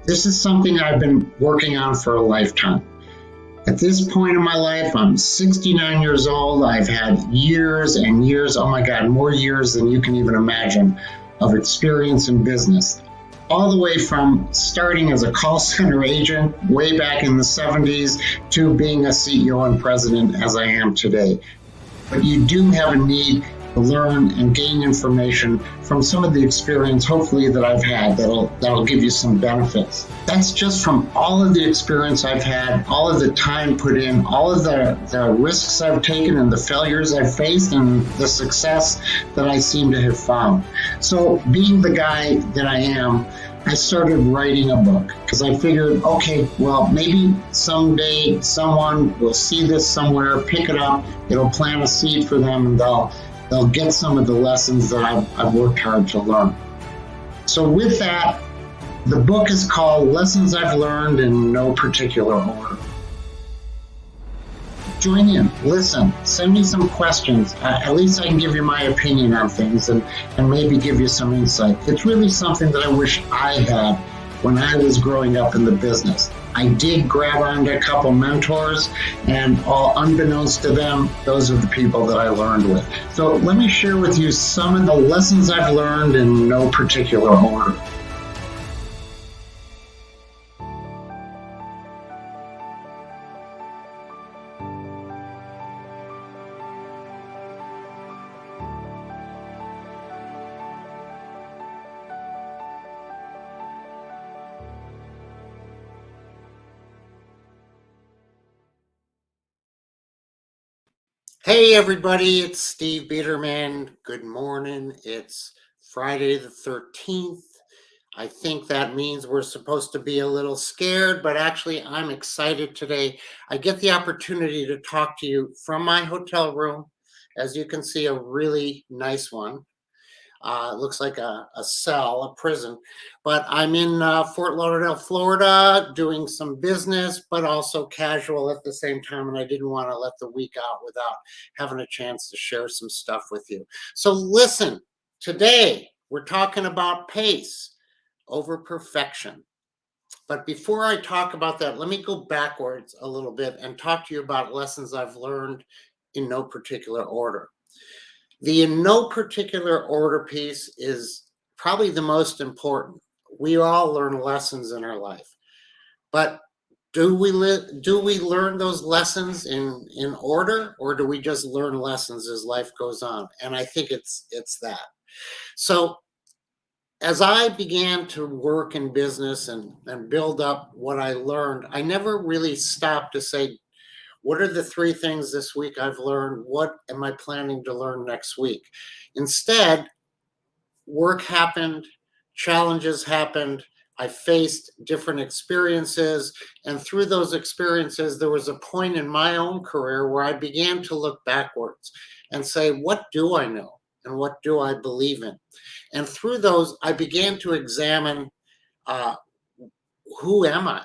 This is something I've been working on for a lifetime. At this point in my life, I'm 69 years old. I've had years and years, oh my God, more years than you can even imagine, of experience in business. All the way from starting as a call center agent way back in the 70s to being a CEO and president as I am today. But you do have a need to learn and gain information from some of the experience, hopefully, that I've had that'll give you some benefits. That's just from all of the experience I've had, all of the time put in, all of the risks I've taken and the failures I've faced and the success that I seem to have found. So being the guy that I am, I started writing a book because I figured, okay, well, maybe someday someone will see this somewhere, pick it up, it'll plant a seed for them, and they'll get some of the lessons that I've worked hard to learn. So with that, the book is called Lessons I've Learned in No Particular Order. Join in, listen, send me some questions. At least I can give you my opinion on things and maybe give you some insight. It's really something that I wish I had when I was growing up in the business. I did grab onto a couple mentors, and all unbeknownst to them, those are the people that I learned with. So let me share with you some of the lessons I've learned in no particular order. Hey everybody, it's Steve Biederman. Good morning. It's Friday the 13th. I think that means we're supposed to be a little scared, but actually I'm excited today. I get the opportunity to talk to you from my hotel room. As you can see, a really nice one. It looks like a cell, a prison. But I'm in Fort Lauderdale, Florida, doing some business, but also casual at the same time. And I didn't want to let the week out without having a chance to share some stuff with you. So listen, today we're talking about pace over perfection. But before I talk about that, let me go backwards a little bit and talk to you about lessons I've learned in no particular order. The in no particular order piece is probably the most important. We all learn lessons in our life, but do we learn those lessons in order, or do we just learn lessons as life goes on? And I think it's that. So as I began to work in business and build up what I learned, I never really stopped to say, what are the 3 things this week I've learned? What am I planning to learn next week? Instead, work happened, challenges happened, I faced different experiences, and through those experiences, there was a point in my own career where I began to look backwards and say, what do I know? And what do I believe in? And through those, I began to examine who am I?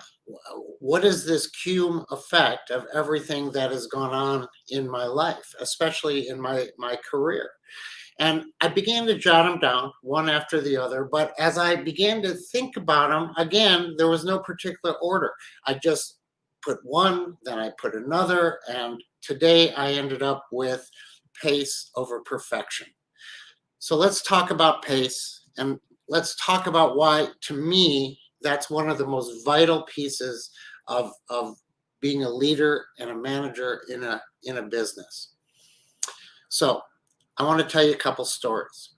What is this cum effect of everything that has gone on in my life, especially in my career? And I began to jot them down one after the other. But as I began to think about them, again, there was no particular order. I just put one, then I put another. And today I ended up with pace over perfection. So let's talk about pace, and let's talk about why, to me, that's one of the most vital pieces of being a leader and a manager in a business. So I want to tell you a couple stories.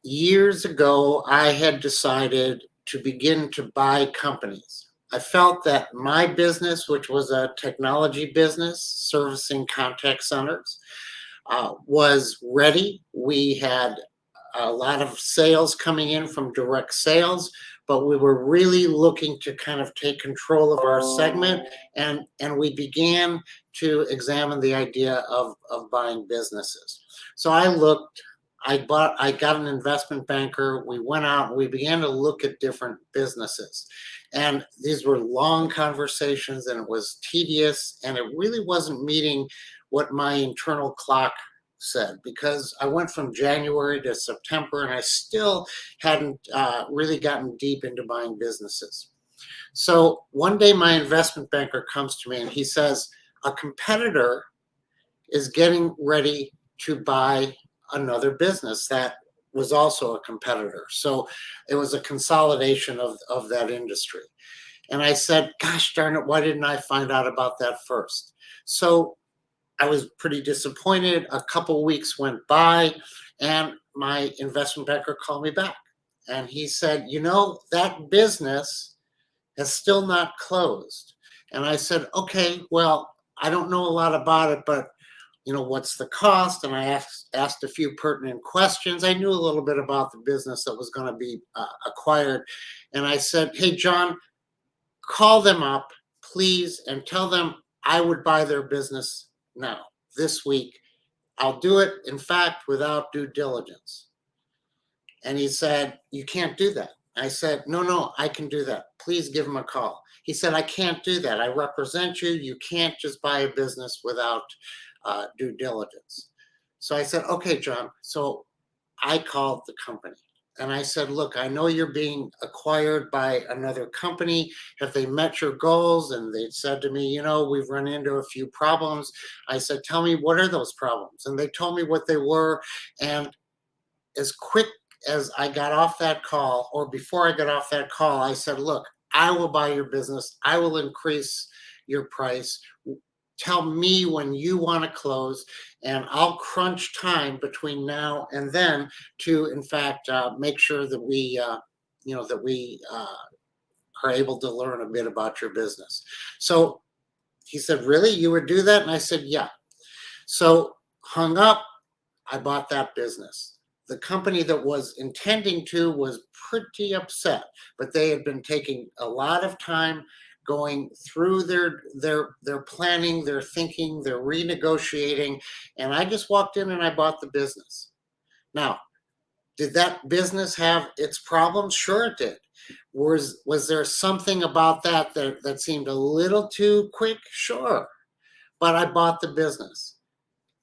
Years ago, I had decided to begin to buy companies. I felt that my business, which was a technology business servicing contact centers, was ready. We had a lot of sales coming in from direct sales, but we were really looking to kind of take control of our segment, and we began to examine the idea of buying businesses. So I got an investment banker. We went out and we began to look at different businesses. And these were long conversations, and it was tedious, and it really wasn't meeting what my internal clock said, because I went from January to September and I still hadn't really gotten deep into buying businesses. So one day my investment banker comes to me and he says, a competitor is getting ready to buy another business that was also a competitor. So it was a consolidation of that industry. And I said, gosh darn it, why didn't I find out about that first? So I was pretty disappointed. A couple weeks went by, and my investment banker called me back. And he said, that business has still not closed. And I said, okay, well, I don't know a lot about it, but what's the cost? And I asked a few pertinent questions. I knew a little bit about the business that was going to be acquired. And I said, hey, John, call them up, please, and tell them I would buy their business now, this week. I'll do it, in fact, without due diligence. And he said, you can't do that. I said, no, I can do that. Please give him a call. He said, I can't do that. I represent you. You can't just buy a business without due diligence. So I said, okay, John. So I called the company and I said, look, I know you're being acquired by another company. Have they met your goals? And they said to me, we've run into a few problems. I said, tell me, what are those problems? And they told me what they were. And as quick as I got off that call, or before I got off that call, I said, look, I will buy your business. I will increase your price. Tell me when you want to close, and I'll crunch time between now and then to, in fact, make sure that we are able to learn a bit about your business. So he said, really, you would do that? And I said, yeah. So hung up, I bought that business. The company that was intending to was pretty upset, but they had been taking a lot of time going through their planning, their thinking, their renegotiating, and I just walked in and I bought the business. Now, did that business have its problems? Sure it did. Was there something about that seemed a little too quick? Sure. But I bought the business.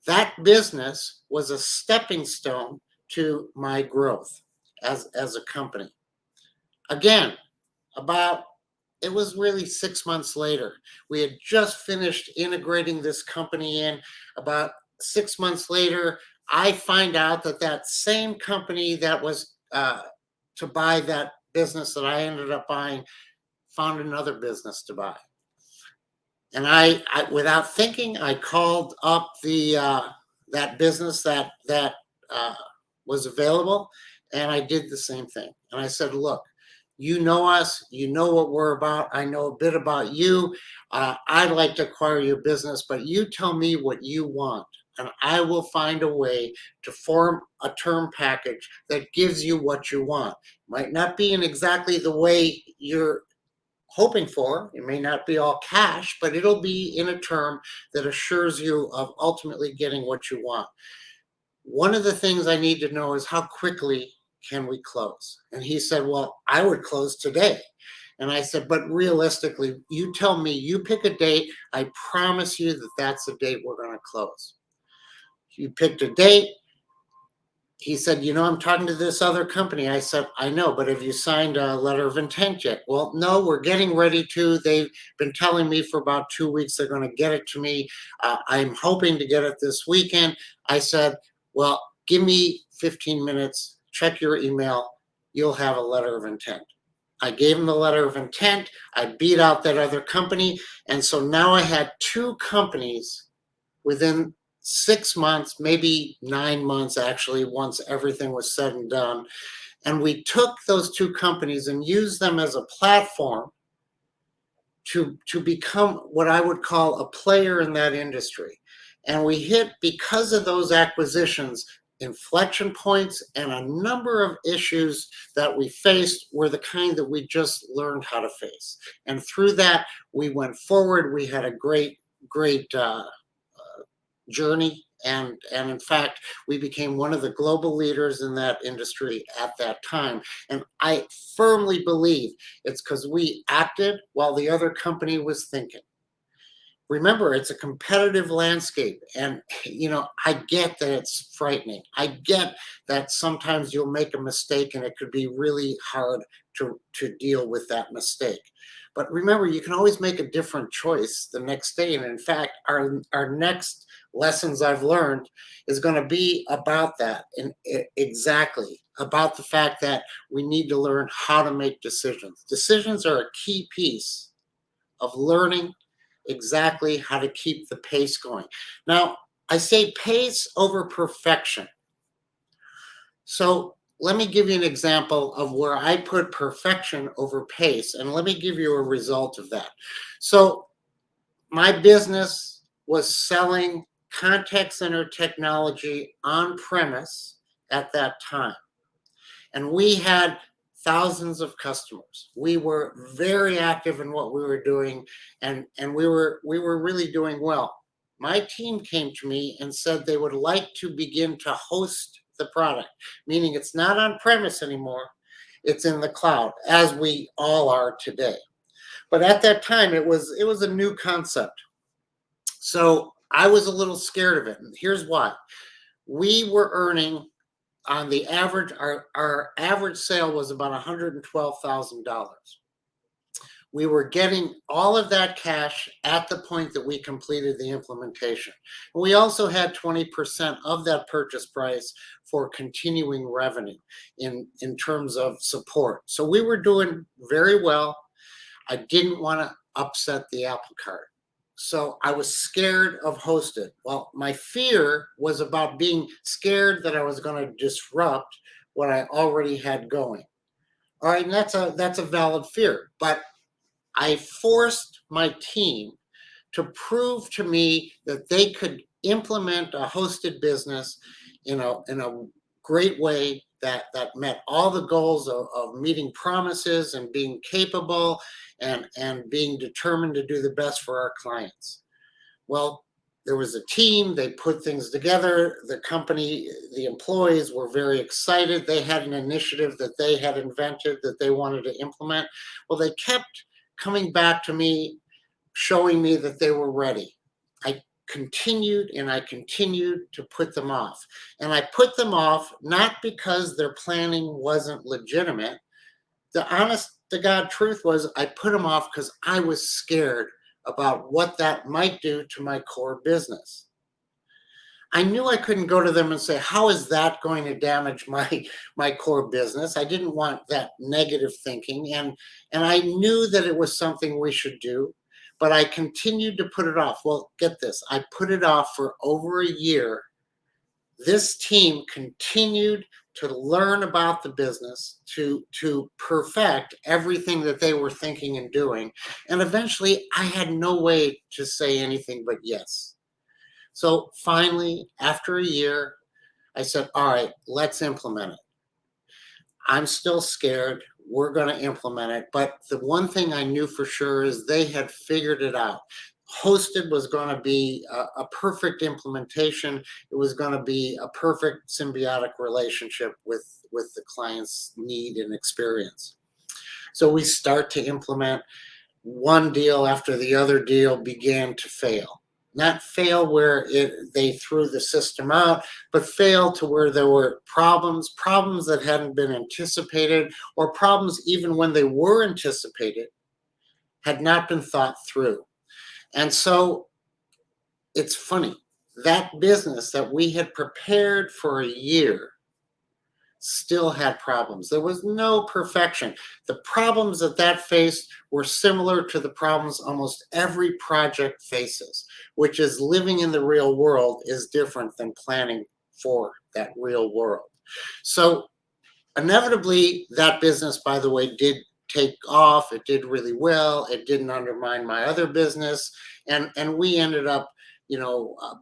That business was a stepping stone to my growth as a company. Again, it was really 6 months later. We had just finished integrating this company in. About 6 months later, I find out that same company that was to buy that business that I ended up buying found another business to buy. And I without thinking, I called up that business that was available, and I did the same thing. And I said, look, you know us, you know what we're about. I know a bit about you. I'd like to acquire your business, but you tell me what you want, and I will find a way to form a term package that gives you what you want. Might not be in exactly the way you're hoping for. It may not be all cash, but it'll be in a term that assures you of ultimately getting what you want. One of the things I need to know is how quickly can we close? And he said, well, I would close today. And I said, but realistically, you tell me, you pick a date. I promise you that that's the date we're going to close. You picked a date. He said, I'm talking to this other company. I said, I know, but have you signed a letter of intent yet? Well, no, we're getting ready to. They've been telling me for about 2 weeks they're going to get it to me. I'm hoping to get it this weekend. I said, well, give me 15 minutes, check your email. You'll have a letter of intent. I gave him the letter of intent. I beat out that other company. And so now I had two companies within 6 months, maybe 9 months, actually, once everything was said and done. And we took those two companies and used them as a platform to become what I would call a player in that industry. And we hit, because of those acquisitions, inflection points, and a number of issues that we faced were the kind that we just learned how to face. And through that, we went forward. We had a great journey, and in fact, we became one of the global leaders in that industry at that time. And I firmly believe it's because we acted while the other company was thinking. Remember, it's a competitive landscape. And, I get that it's frightening. I get that sometimes you'll make a mistake and it could be really hard to deal with that mistake. But remember, you can always make a different choice the next day. And in fact, our next lessons I've learned is going to be about that, and exactly about the fact that we need to learn how to make decisions. Decisions are a key piece of learning exactly how to keep the pace going. Now, I say pace over perfection. So let me give you an example of where I put perfection over pace, and let me give you a result of that. So my business was selling contact center technology on premise at that time. And we had thousands of customers. We were very active in what we were doing, and we were really doing well. My team came to me and said they would like to begin to host the product, meaning it's not on premise anymore, it's in the cloud, as we all are today. But at that time it was a new concept. So I was a little scared of it. And here's why. We were earning on the average, our average sale was about $112,000. We were getting all of that cash at the point that we completed the implementation. We also had 20% of that purchase price for continuing revenue in terms of support. So we were doing very well. I didn't want to upset the apple cart. So I was scared of hosted. Well, my fear was about being scared that I was going to disrupt what I already had going. All right, and that's a valid fear, but I forced my team to prove to me that they could implement a hosted business in a great way that met all the goals of meeting promises and being capable and being determined to do the best for our clients. Well, there was a team, they put things together. The company, the employees were very excited. They had an initiative that they had invented that they wanted to implement. Well, they kept coming back to me, showing me that they were ready. I continued and I continued to put them off. And I put them off not because their planning wasn't legitimate. The honest to God truth was I put them off because I was scared about what that might do to my core business. I knew I couldn't go to them and say, how is that going to damage my core business? I didn't want that negative thinking. And I knew that it was something we should do, but I continued to put it off. Well, get this, I put it off for over a year. This team continued to learn about the business, to perfect everything that they were thinking and doing. And eventually I had no way to say anything but yes. So finally, after a year, I said, all right, let's implement it. I'm still scared. We're going to implement it. But the one thing I knew for sure is they had figured it out. Hosted was going to be a perfect implementation. It was going to be a perfect symbiotic relationship with the client's need and experience. So we start to implement. One deal after the other deal began to fail. Not fail where they threw the system out, but fail to where there were problems that hadn't been anticipated, or problems even when they were anticipated had not been thought through. And so it's funny, that business that we had prepared for a year still had problems. There was no perfection. The problems that faced were similar to the problems almost every project faces, which is living in the real world is different than planning for that real world. So inevitably, that business, by the way, did take off. It did really well. It didn't undermine my other business. And we ended up,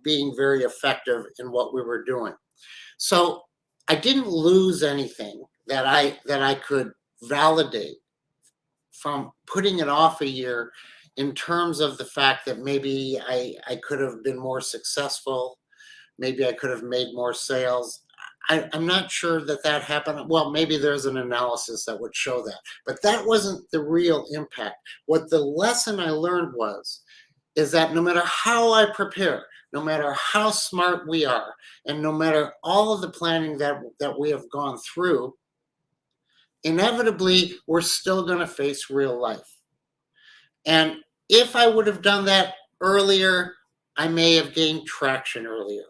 being very effective in what we were doing. So I didn't lose anything that I could validate from putting it off a year in terms of the fact that maybe I could have been more successful. Maybe I could have made more sales. I'm not sure that happened. Well, maybe there's an analysis that would show that, but that wasn't the real impact. What the lesson I learned was is that no matter how I prepare, no matter how smart we are, and no matter all of the planning that we have gone through, inevitably we're still going to face real life. And if I would have done that earlier, I may have gained traction earlier.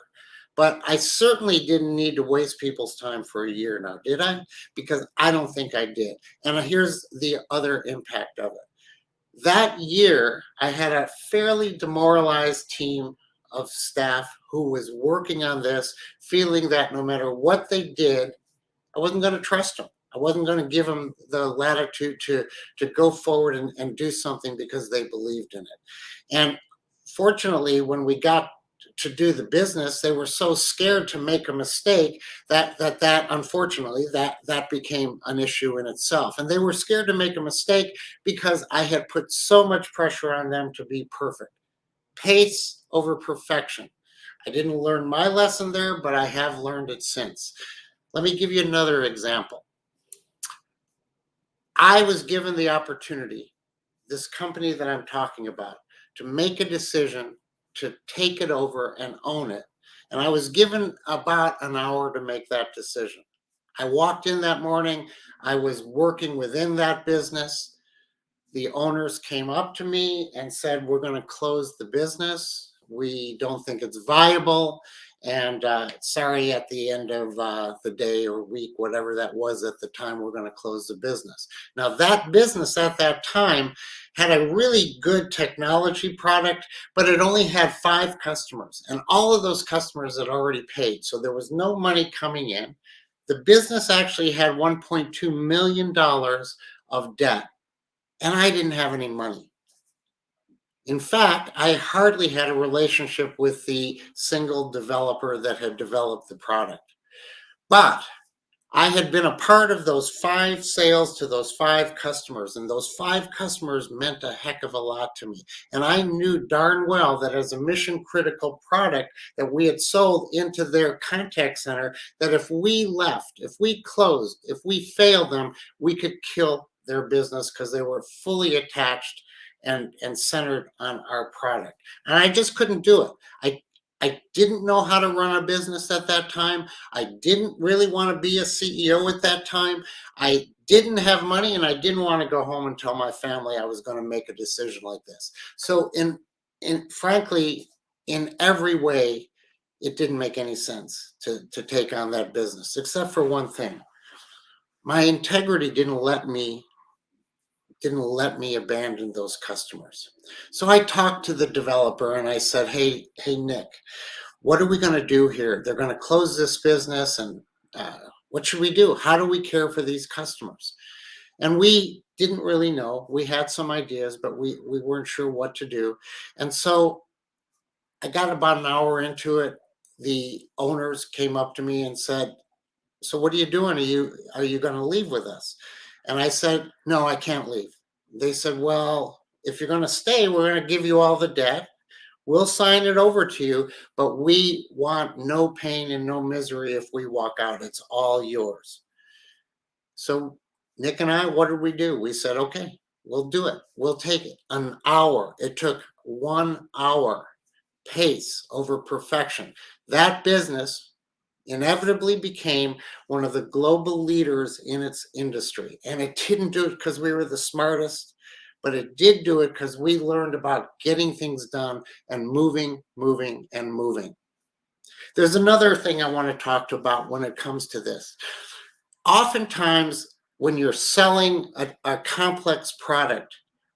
But I certainly didn't need to waste people's time for a year now, did I? Because I don't think I did. And here's the other impact of it. That year, I had a fairly demoralized team of staff who was working on this, feeling that no matter what they did, I wasn't going to trust them. I wasn't going to give them the latitude to go forward and do something because they believed in it. And fortunately, when we got to do the business, they were so scared to make a mistake that unfortunately that became an issue in itself. And they were scared to make a mistake because I had put so much pressure on them to be perfect. Pace over perfection. I didn't learn my lesson there, but I have learned it since. Let me give you another example. I was given the opportunity, this company that I'm talking about, to make a decision to take it over and own it. And I was given about an hour to make that decision. I walked in that morning. I was working within that business. The owners came up to me and said, "We're going to close the business. We don't think it's viable. And sorry, at the end of the day or week, whatever that was at the time, we're going to close the business." Now, that business at that time had a really good technology product, but it only had 5 customers. And all of those customers had already paid. So there was no money coming in. The business actually had $1.2 million of debt, and I didn't have any money. In fact, I hardly had a relationship with the single developer that had developed the product. But I had been a part of those 5 sales to those 5 customers, and those 5 customers meant a heck of a lot to me. And I knew darn well that as a mission critical product that we had sold into their contact center, that if we left, if we closed, if we failed them, we could kill their business because they were fully attached and centered on our product. And I just couldn't do it. I didn't know how to run a business at that time. I didn't really want to be a CEO at that time. I didn't have money, and I didn't want to go home and tell my family I was going to make a decision like this. So in frankly, in every way, it didn't make any sense to take on that business, except for one thing. My integrity didn't let me abandon those customers. So I talked to the developer and I said, hey Nick, what are we going to do here? They're going to close this business, and what should we do? How do we care for these customers? And we didn't really know. We had some ideas, but we weren't sure what to do. And so I got about an hour into it. The owners came up to me and said, "So what are you doing? Are you going to leave with us?" And I said, "No, I can't leave." They said, "Well, if you're going to stay, we're going to give you all the debt. We'll sign it over to you, but we want no pain and no misery if we walk out. It's all yours." So Nick and I, what did we do? We said, "Okay, we'll do it. We'll take it." An hour. It took 1 hour. Pace over perfection. That business inevitably became one of the global leaders in its industry. And it didn't do it because we were the smartest, but it did do it because we learned about getting things done and moving, moving, and moving. There's another thing I want to talk about when it comes to this. Oftentimes, when you're selling a complex product,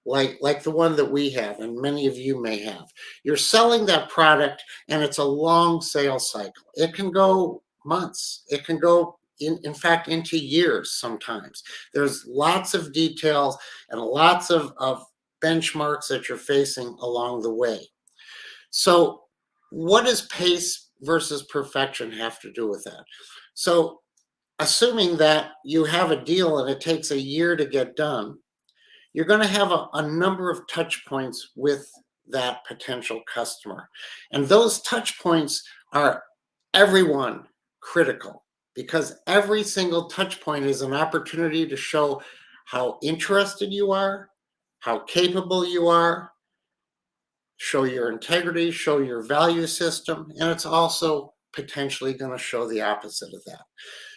like the one that we have and many of you may have, you're selling that product and it's a long sales cycle. It can go months. It can go in fact into years sometimes. There's lots of details and lots of benchmarks that you're facing along the way. So what does pace versus perfection have to do with that? So assuming that you have a deal and it takes a year to get done, you're going to have a number of touch points with that potential customer. And those touch points are everyone critical, because every single touch point is an opportunity to show how interested you are, how capable you are, show your integrity, show your value system, and it's also potentially going to show the opposite of that.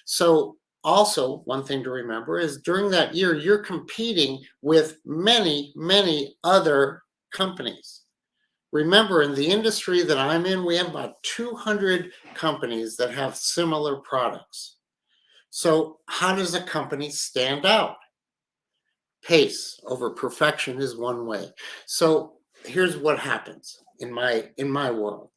So, also, one thing to remember is during that year, you're competing with many, many other companies. Remember, in the industry that I'm in, we have about 200 companies that have similar products. So, how does a company stand out? Pace over perfection is one way. So, here's what happens in my world.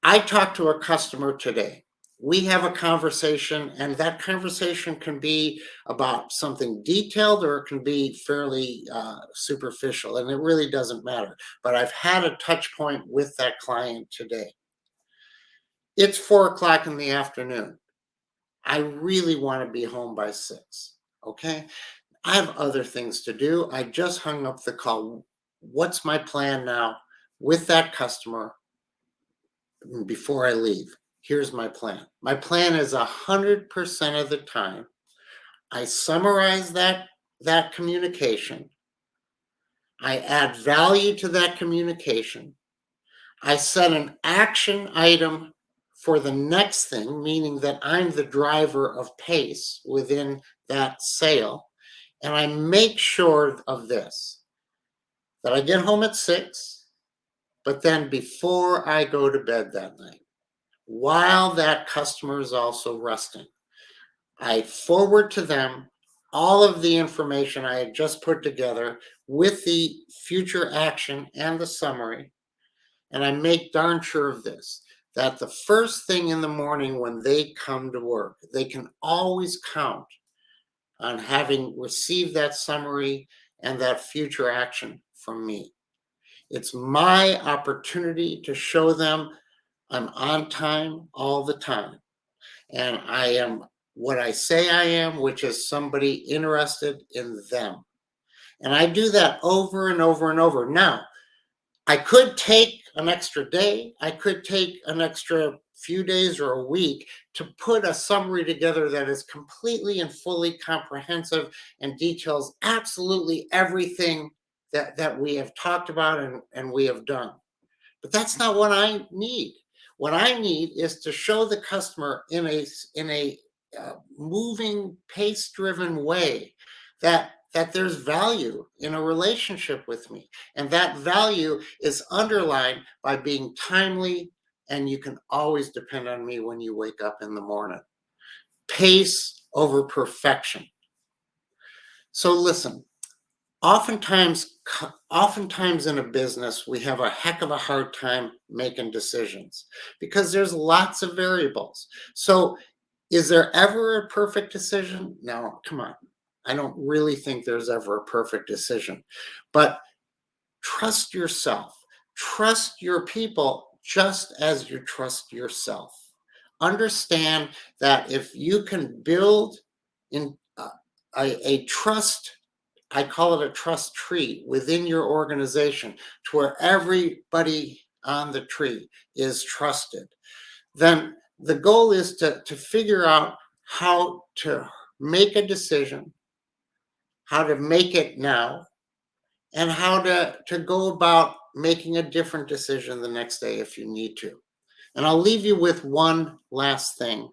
I talk to a customer today. We have a conversation, and that conversation can be about something detailed or it can be fairly superficial, and it really doesn't matter. But I've had a touch point with that client today. It's 4 o'clock in the afternoon. I really want to be home by 6. Okay. I have other things to do. I just hung up the call. What's my plan now with that customer before I leave? Here's my plan. My plan is 100% of the time. I summarize that communication. I add value to that communication. I set an action item for the next thing, meaning that I'm the driver of pace within that sale. And I make sure of this, that I get home at 6, but then before I go to bed that night, while that customer is also resting, I forward to them all of the information I had just put together with the future action and the summary. And I make darn sure of this, that the first thing in the morning when they come to work, they can always count on having received that summary and that future action from me. It's my opportunity to show them I'm on time all the time. And I am what I say I am, which is somebody interested in them. And I do that over and over and over. Now, I could take an extra day, I could take an extra few days or a week to put a summary together that is completely and fully comprehensive and details absolutely everything that we have talked about and we have done. But that's not what I need. What I need is to show the customer in a moving, pace-driven way that there's value in a relationship with me, and that value is underlined by being timely. And you can always depend on me when you wake up in the morning. Pace over perfection. So listen, oftentimes oftentimes in a business we have a heck of a hard time making decisions because there's lots of variables. So is there ever a perfect decision? No, come on. I don't really think there's ever a perfect decision. But trust yourself. Trust your people just as you trust yourself. Understand that if you can build in a trust, I call it a trust tree within your organization to where everybody on the tree is trusted, then the goal is to figure out how to make a decision, how to make it now, and how to go about making a different decision the next day if you need to. And I'll leave you with one last thing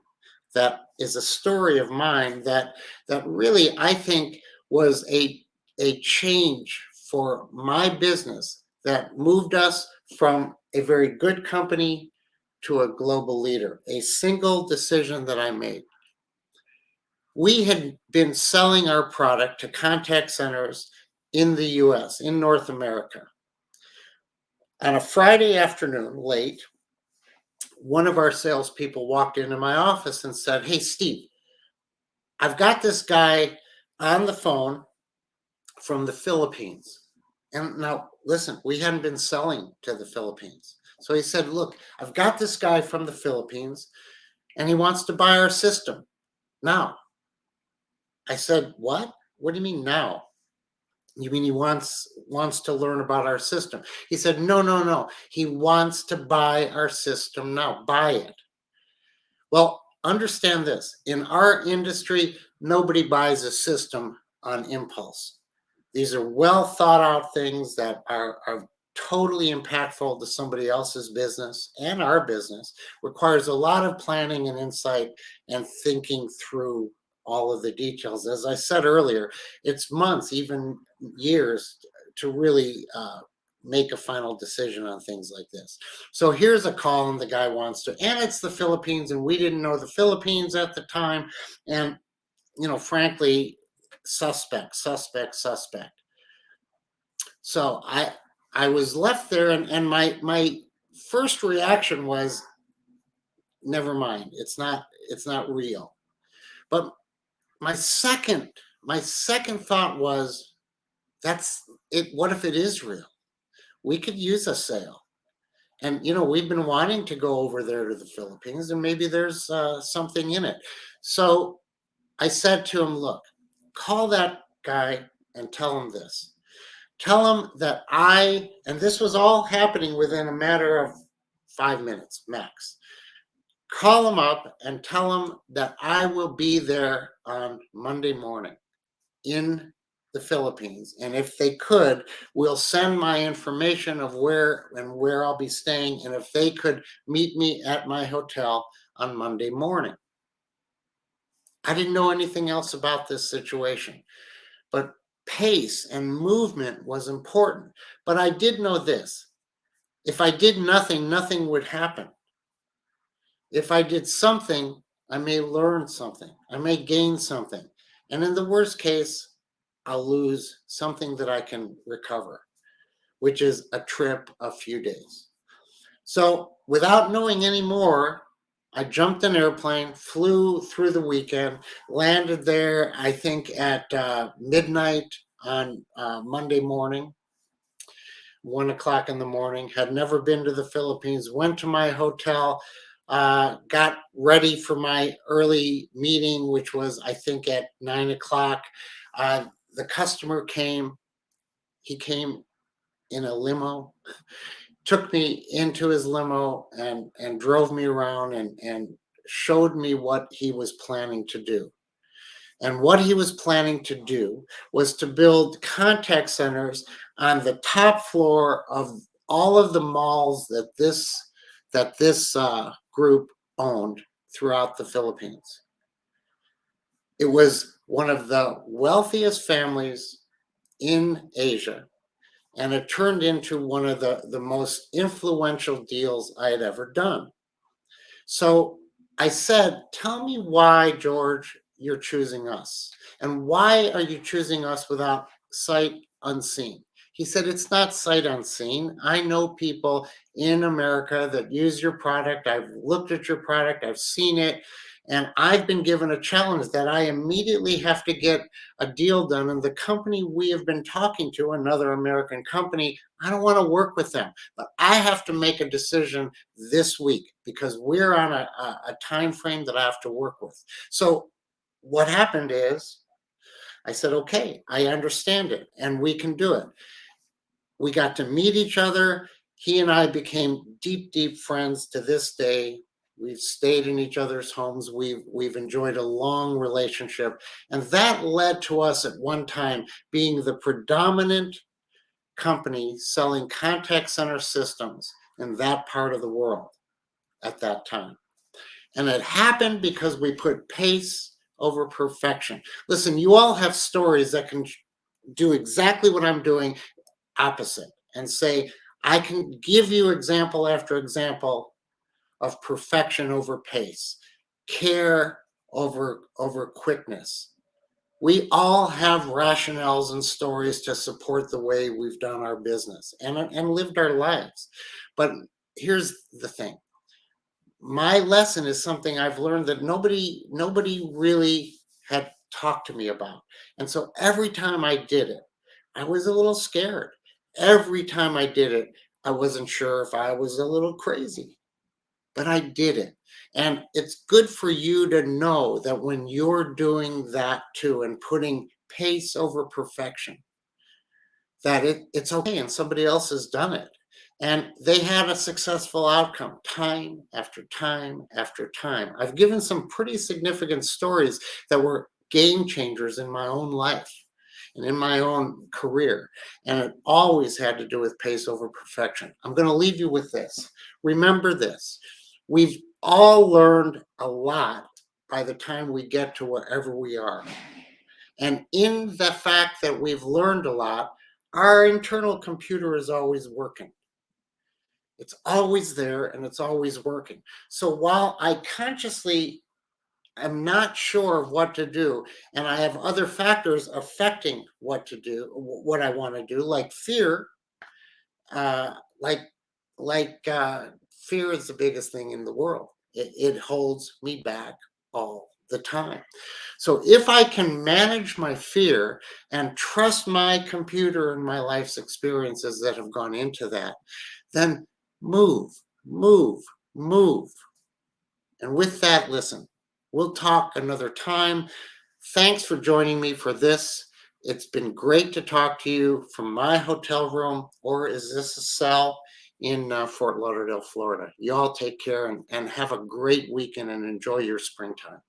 that is a story of mine that really I think was a change for my business that moved us from a very good company to a global leader. A single decision that I made. We had been selling our product to contact centers in the US, in North America. On a Friday afternoon, late, one of our salespeople walked into my office and said, "Hey, Steve, I've got this guy on the phone from the Philippines." And now, listen, we hadn't been selling to the Philippines. So he said, "Look, I've got this guy from the Philippines and he wants to buy our system now." I said, "What? What do you mean now? You mean he wants to learn about our system?" He said, "No, no, no. He wants to buy our system now. Buy it." Well, understand this. In our industry, nobody buys a system on impulse. These are well thought out things that are totally impactful to somebody else's business and our business, requires a lot of planning and insight and thinking through all of the details. As I said earlier, it's months, even years, to really make a final decision on things like this. So here's a call, and the guy wants to, and it's the Philippines, and we didn't know the Philippines at the time. And, frankly, suspect. So I was left there, and my first reaction was, never mind, it's not real. But my second my second thought was, that's it. What if it is real? We could use a sale. And we've been wanting to go over there to the Philippines, and maybe there's something in it. So I said to him, look, call that guy and tell him this. Tell him that and this was all happening within a matter of 5 minutes max. Call him up and tell him that I will be there on Monday morning in the Philippines. And if they could, we'll send my information of where I'll be staying. And if they could meet me at my hotel on Monday morning. I didn't know anything else about this situation, but pace and movement was important. But I did know this: if I did nothing, nothing would happen. If I did something, I may learn something, I may gain something. And in the worst case, I'll lose something that I can recover, which is a trip, a few days. So without knowing any more, I jumped an airplane, flew through the weekend, landed there, I think, at midnight on Monday morning, 1 o'clock in the morning. Had never been to the Philippines, went to my hotel, got ready for my early meeting, which was, I think, at 9 o'clock. The customer came. He came in a limo, took me into his limo, and drove me around, and showed me what he was planning to do. And what he was planning to do was to build contact centers on the top floor of all of the malls that this group owned throughout the Philippines. It was one of the wealthiest families in Asia, and it turned into one of the most influential deals I had ever done. So I said, tell me why, George, you're choosing us. And why are you choosing us without sight unseen? He said, it's not sight unseen. I know people in America that use your product. I've looked at your product, I've seen it, and I've been given a challenge that I immediately have to get a deal done. And the company we have been talking to, another American company, I don't want to work with them, but I have to make a decision this week because we're on a time frame that I have to work with. So what happened is, I said, okay, I understand it, and we can do it. We got to meet each other. He and I became deep, deep friends to this day. We've stayed in each other's homes. We've enjoyed a long relationship. And that led to us at one time being the predominant company selling contact center systems in that part of the world at that time. And it happened because we put pace over perfection. Listen, you all have stories that can do exactly what I'm doing opposite, and say, I can give you example after example of perfection over pace, care over quickness. We all have rationales and stories to support the way we've done our business and lived our lives. But here's the thing. My lesson is something I've learned that nobody really had talked to me about. And so every time I did it, I was a little scared. Every time I did it, I wasn't sure if I was a little crazy, but I did it. And it's good for you to know that when you're doing that too and putting pace over perfection, that it's okay and somebody else has done it. And they had a successful outcome time after time after time. I've given some pretty significant stories that were game changers in my own life. and in my own career. And it always had to do with pace over perfection. I'm going to leave you with this. Remember this. We've all learned a lot by the time we get to wherever we are. And in the fact that we've learned a lot, our internal computer is always working. It's always there and it's always working. So while I consciously am not sure of what to do, and I have other factors affecting what to do, what I want to do, like fear, uh, like fear is the biggest thing in the world. It holds me back all the time. So if I can manage my fear and trust my computer and my life's experiences that have gone into that, then move, move, move. And with that, listen, we'll talk another time. Thanks for joining me for this. It's been great to talk to you from my hotel room, or is this a cell in Fort Lauderdale, Florida? You all take care and have a great weekend and enjoy your springtime.